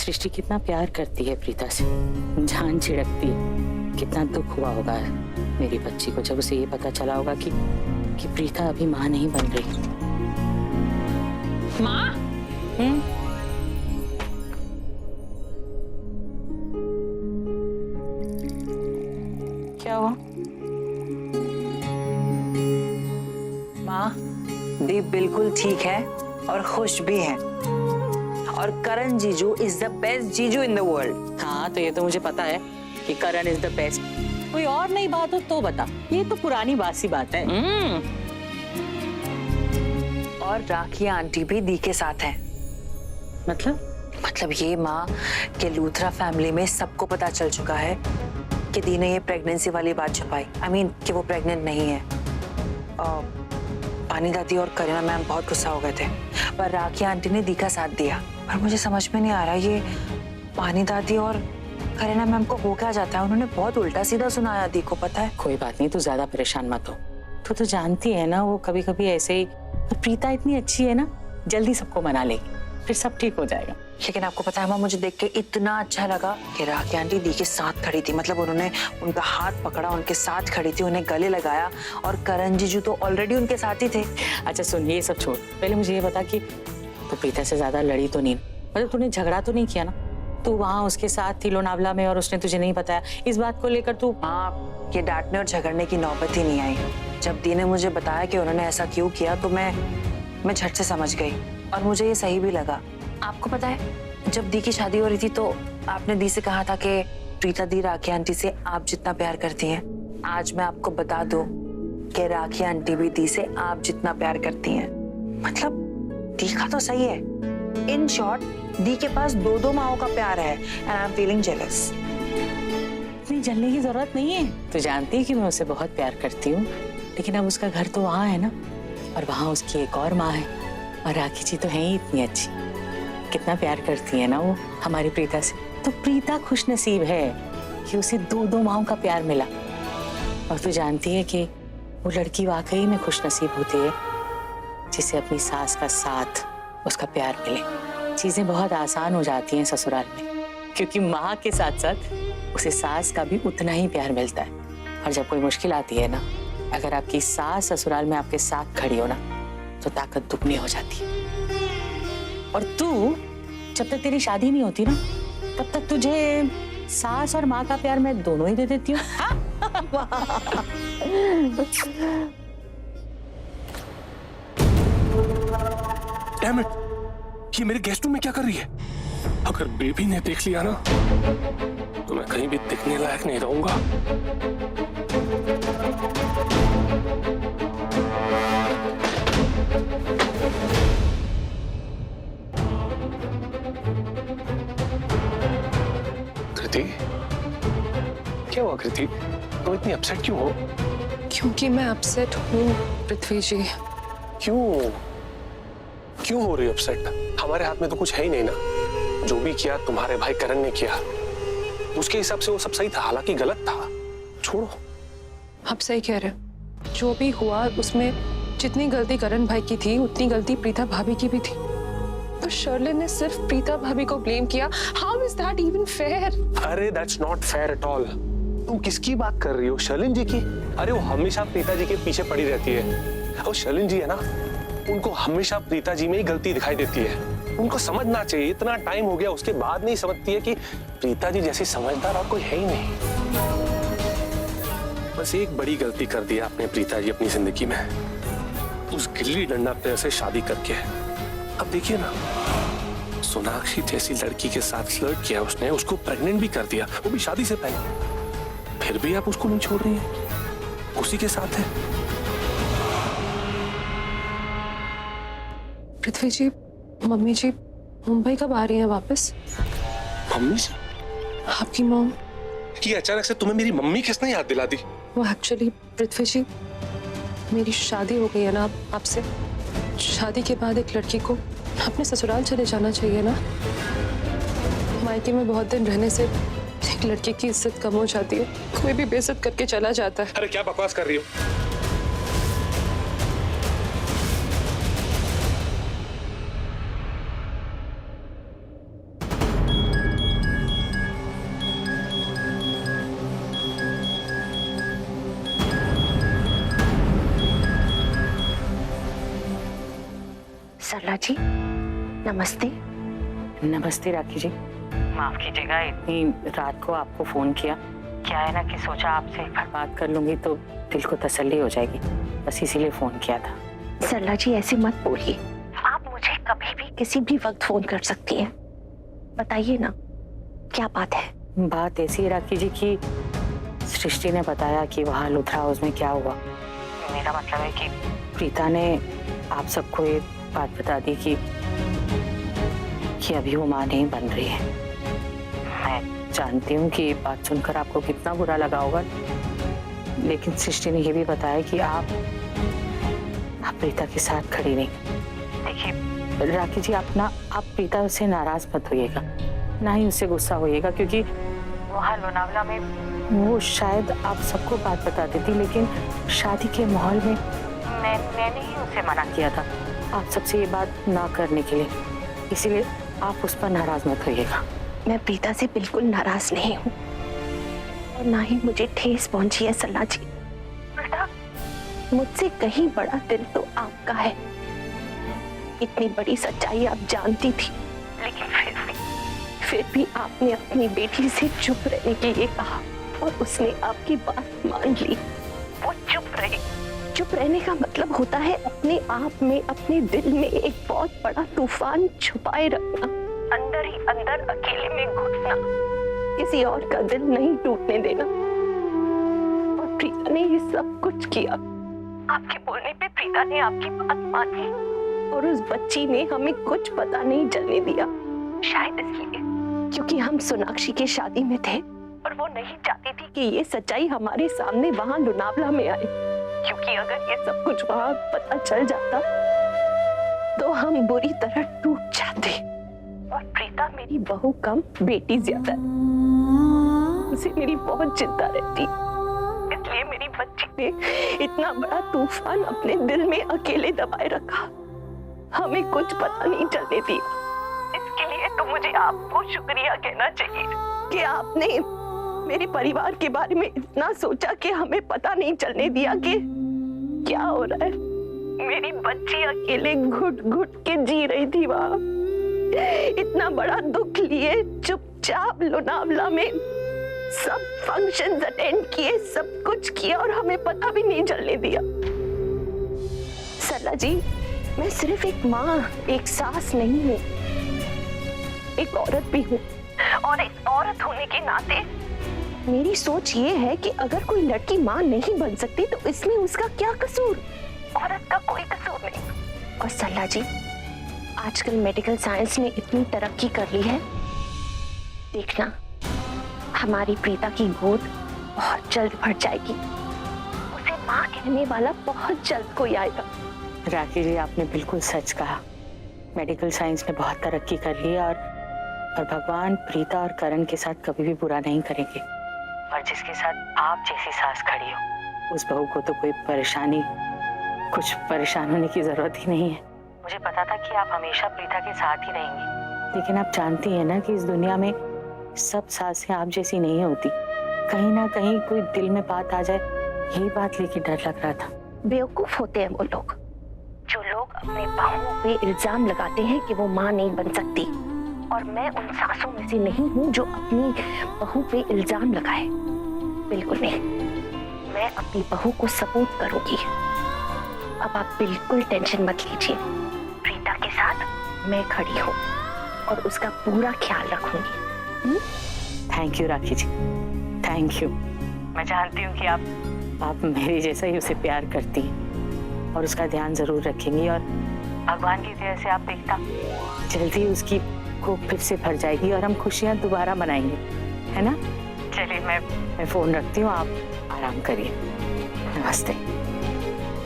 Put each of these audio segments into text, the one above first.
सृष्टि कितना प्यार करती है प्रीता से, जान छिड़कती है। कितना दुख हुआ होगा मेरी बच्ची को जब उसे ये पता चला होगा कि प्रीता अभी माँ नहीं बन रही। माँ? क्या हुआ? माँ, दीप बिल्कुल ठीक है और खुश भी है। और करण जीजू इज द बेस्ट जीजू इन द वर्ल्ड। हाँ, तो ये तो मुझे पता है कि करण इज द बेस्ट। कोई और नई बात हो तो बता, ये तो पुरानी बासी बात है। और राखी आंटी भी दी के साथ है। मतलब ये माँ कि लूथरा फैमिली में सबको पता चल चुका है कि दी ने ये प्रेगनेंसी वाली बात छुपाई। I mean, कि वो प्रेग्नेंट नहीं है। पानी दादी और करीना मैम बहुत गुस्सा हो गए थे, पर राखी आंटी ने दी का साथ दिया। पर मुझे समझ में नहीं आ रहा ये पानी दादी और करीना मैम को हो क्या जाता है। उन्होंने बहुत उल्टा सीधा सुनाया दी को, पता है। कोई बात नहीं, तू ज्यादा परेशान मत हो। तू तो जानती है ना वो कभी कभी ऐसे ही। प्रीता इतनी अच्छी है ना, जल्दी सबको मना लेगी, फिर सब ठीक हो जाएगा। लेकिन आपको पता है माँ, मुझे देख के इतना अच्छा लगा कि राखी आंटी दी के साथ खड़ी थी। मतलब उन्होंने उनका हाथ पकड़ा, उनके साथ खड़ी थी, उन्हें गले लगाया। और करण जीजू तो ऑलरेडी उनके साथ ही थे। अच्छा सुन, ये सब छोड़, पहले मुझे ये बता कि तू प्रीता से ज्यादा लड़ी तो नहीं, मतलब तूने झगड़ा तो नहीं किया ना? तू वहाँ उसके साथ थी लोनावला में और उसने तुझे नहीं बताया, इस बात को लेकर तू? हाँ, ये डांटने और झगड़ने की नौबत ही नहीं आई। जब दी ने मुझे बताया कि उन्होंने ऐसा क्यों किया तो मैं झट से समझ गई और मुझे ये सही भी लगा। आपको पता है, जब दी की शादी हो रही थी तो आपने दी से कहा था कि प्रीता दी राखी आंटी से आप जितना प्यार करती हैं। आज मैं आपको बता दूं कि राखी आंटी भी दी से आप जितना प्यार करती हैं। मतलब देखा तो सही है। इन शॉर्ट, दी के पास दो माओं का प्यार है and I am feeling jealous. इतनी जलने की जरूरत नहीं है। तू जानती है कि मैं उसे बहुत प्यार करती हूँ, लेकिन अब उसका घर तो वहाँ है ना, और वहाँ उसकी एक और माँ है। और राखी जी तो है ही इतनी अच्छी, कितना प्यार करती है ना वो हमारी प्रीता से। तो प्रीता खुश नसीब है कि उसे दो माओं का प्यार मिला। और तू जानती है कि वो लड़की वाकई में खुश नसीब होती है जिसे अपनी सास का साथ, उसका प्यार मिले। चीजें बहुत आसान हो जाती हैं ससुराल में, क्योंकि माँ के साथ साथ उसे सास का भी उतना ही प्यार मिलता है। और जब कोई मुश्किल आती है ना, अगर आपकी सास ससुराल में आपके साथ खड़ी हो ना, तो ताकत दुगनी हो जाती है। और तू, जब तक तेरी शादी नहीं होती ना, तब तक तुझे सास और माँ का प्यार मैं दोनों ही दे देती हूँ। डैम इट, ये मेरे गेस्ट रूम में क्या कर रही है? अगर बेबी ने देख लिया ना तो मैं कहीं भी दिखने लायक नहीं रहूंगा। कृति, क्या हुआ कृति? तुम इतनी अपसेट क्यों हो? क्योंकि मैं अपसेट हूँ पृथ्वी जी। क्यों हो रही अपसेट? हमारे हाथ में तो कुछ है ही नहीं ना। जो भी किया तुम्हारे भाई करण ने किया, उसके हिसाब से वो सब सही था, हालांकि गलत था। छोड़ो। आप सही कह रहे हो, जो भी हुआ उसमें जितनी गलती करण भाई की थी उतनी गलती प्रीता भाभी की भी थी। तो शर्लिन ने सिर्फ प्रीता भाभी को ब्लेम किया। How is that even fair? अरे that's not fair at all. तुम किसकी बात कर रही हो? शर्लिन जी की? अरे वो हमेशा प्रीता जी के पीछे पड़ी रहती है। और शर्लिन जी है ना, उनको हमेशा प्रीता जी में ही गलती दिखाई देती है। उनको समझना चाहिए, इतना टाइम हो गया उसके बाद नहीं समझती है कि प्रीता जी जैसी समझदार और कोई है ही नहीं। बस एक बड़ी गलती कर दी आपने प्रीता जी अपनी जिंदगी में, उस गिल्ली डंडा प्लेयर से शादी करके। अब देखिए ना, सोनाक्षी जैसी लड़की के साथ फ्लर्ट किया उसने, उसको प्रेग्नेंट भी कर दिया, वो भी शादी से पहले। फिर भी आप उसको नहीं छोड़ रही हैं, उसी के साथ है। पृथ्वी जी, मम्मी जी मुंबई कब आ रही हैं वापस? मम्मी जी? आपकी मॉम। ये अचानक से तुम्हें मेरी मम्मी किसने याद दिला दी? वो एक्चुअली पृथ्वी जी, मेरी शादी हो गई है ना आपसे। शादी के बाद एक लड़की को अपने ससुराल चले जाना चाहिए ना। मायके में बहुत दिन रहने से एक लड़की की इज्जत कम हो जाती है, कोई भी बेइज्जत करके चला जाता है। अरे क्या बकवास कर रही हो? सरला जी, नमस्ते। नमस्ते राखी जी। माफ कीजिएगा इतनी रात को आपको फोन किया। क्या है ना कि सोचा आपसे एक बार बात कर लूंगी तो दिल को तसल्ली हो जाएगी, बस इसीलिए फोन किया था। सरला जी ऐसे मत बोलिए, आप मुझे कभी भी किसी भी वक्त फोन कर सकती हैं। बताइए ना, क्या बात है? बात ऐसी है राखी जी कि सृष्टि ने बताया कि वहाँ लुथरा हाउस में क्या हुआ। मेरा मतलब है कि प्रीता ने आप सबको ये बात बता दी कि अभी वो माँ नहीं बन रही है। मैं जानती हूँ कि ये बात सुनकर आपको कितना बुरा लगा होगा, लेकिन सृष्टि ने ये भी बताया कि आप प्रीता के साथ खड़ी नहीं। देखिए राखी जी, आप प्रीता से नाराज मत होइएगा, ना ही उससे गुस्सा होइएगा, क्योंकि वहाँ लोनावला में वो शायद आप सबको बात बता देती, लेकिन शादी के माहौल में मैंने ही उसे मना किया था आप सबसे ये बात ना करने के लिए, इसीलिए आप उस पर नाराज मत होइएगा। मैं प्रीता से बिल्कुल नाराज नहीं हूँ और ना ही मुझे ठेस पहुंची है सरला जी। उल्टा मुझसे कहीं बड़ा दिल तो आपका है। इतनी बड़ी सच्चाई आप जानती थी, लेकिन फिर भी आपने अपनी बेटी से चुप रहने के लिए कहा और उसने आपकी बात मान ली। वो चुप रही। चुप रहने का मतलब होता है अपने आप में, अपने दिल में एक बहुत बड़ा तूफान छुपाए रखना, अंदर ही अंदर अकेले में घुटना, किसी और का दिल नहीं टूटने देना। और प्रीता ने ये सब कुछ किया। आपके बोलने पे प्रीता ने आपकी बात मानी और उस बच्ची ने हमें कुछ पता नहीं चलने दिया। शायद इसलिए क्योंकि हम सोनाक्षी की शादी में थे और वो नहीं चाहती थी कि ये सच्चाई हमारे सामने वहां लोनावला में आए, क्योंकि अगर ये सब कुछ वहां पता चल जाता तो हम बुरी तरह टूट जाते। और प्रीता मेरी बहू कम बेटी ज्यादा, उसे मेरी बहुत चिंता रहती, इसलिए मेरी बच्ची ने इतना बड़ा तूफान अपने दिल में अकेले दबाए रखा, हमें कुछ पता नहीं चलने दिया। इसके लिए तो मुझे आपको शुक्रिया कहना चाहिए कि आपने मेरे परिवार के बारे में इतना सोचा कि हमें पता नहीं चलने दिया कि क्या हो रहा है। मेरी बच्ची अकेले घुट घुट के जी रही थी वहां, इतना बड़ा दुख लिए चुपचाप लोनावला में सब फंक्शंस अटेंड किए, सब कुछ किया और हमें पता भी नहीं चलने दिया। सरला जी, मैं सिर्फ एक माँ, एक सास नहीं हूँ, एक औरत भी हूँ, और एक औरत होने के नाते मेरी सोच ये है कि अगर कोई लड़की माँ नहीं बन सकती तो इसमें उसका क्या कसूर? औरत का कोई कसूर नहीं। और सरला जी, आजकल मेडिकल साइंस ने इतनी तरक्की कर ली है, देखना हमारी प्रीता की गोद बहुत जल्द भर जाएगी, उसे माँ कहने वाला बहुत जल्द कोई आएगा। राखी जी, आपने बिल्कुल सच कहा। मेडिकल साइंस ने बहुत तरक्की कर ली है और भगवान प्रीता और करण के साथ कभी भी बुरा नहीं करेंगे। और जिसके साथ आप जैसी सास खड़ी हो, उस बहू को तो कोई परेशानी, कुछ परेशान होने की जरूरत ही नहीं है। मुझे पता था कि आप हमेशा प्रीता के साथ ही रहेंगी, लेकिन आप जानती हैं ना कि इस दुनिया में सब सासें आप जैसी नहीं होती। कहीं ना कहीं कोई दिल में बात आ जाए, यही बात लेके डर लग रहा था। बेवकूफ होते हैं वो लोग जो लोग अपने बहुओं पे इल्जाम लगाते हैं कि वो माँ नहीं बन सकती, और मैं उन सासों में से नहीं हूँ जो अपनी बहू पे इल्जाम लगाए। बिल्कुल नहीं, मैं अपनी बहू को सपोर्ट करूंगी। अब आप बिल्कुल टेंशन मत लीजिए, प्रीता के साथ मैं खड़ी हूँ और उसका पूरा ख्याल रखूंगी। Thank you Rakhi ji, thank you. मैं जानती हूँ कि आप मेरे जैसा ही उसे प्यार करती हैं और उसका ध्यान जरूर रखेंगी, और भगवान की दया से आप देखना जल्दी उसकी कोख फिर से भर जाएगी और हम खुशियां दोबारा मनाएंगे, है ना? चलिए मैं फोन रखती हूँ, आप आराम करिए। नमस्ते।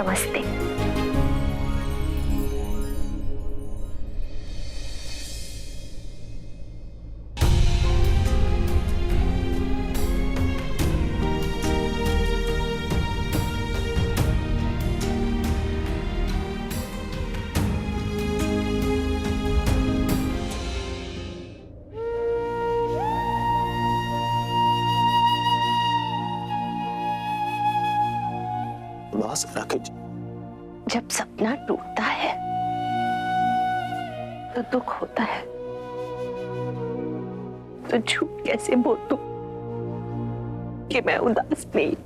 नमस्ते। राखी जी, जब सपना टूटता है तो दुख होता है, तो झूठ कैसे बोल दूं कि मैं उदास नहीं।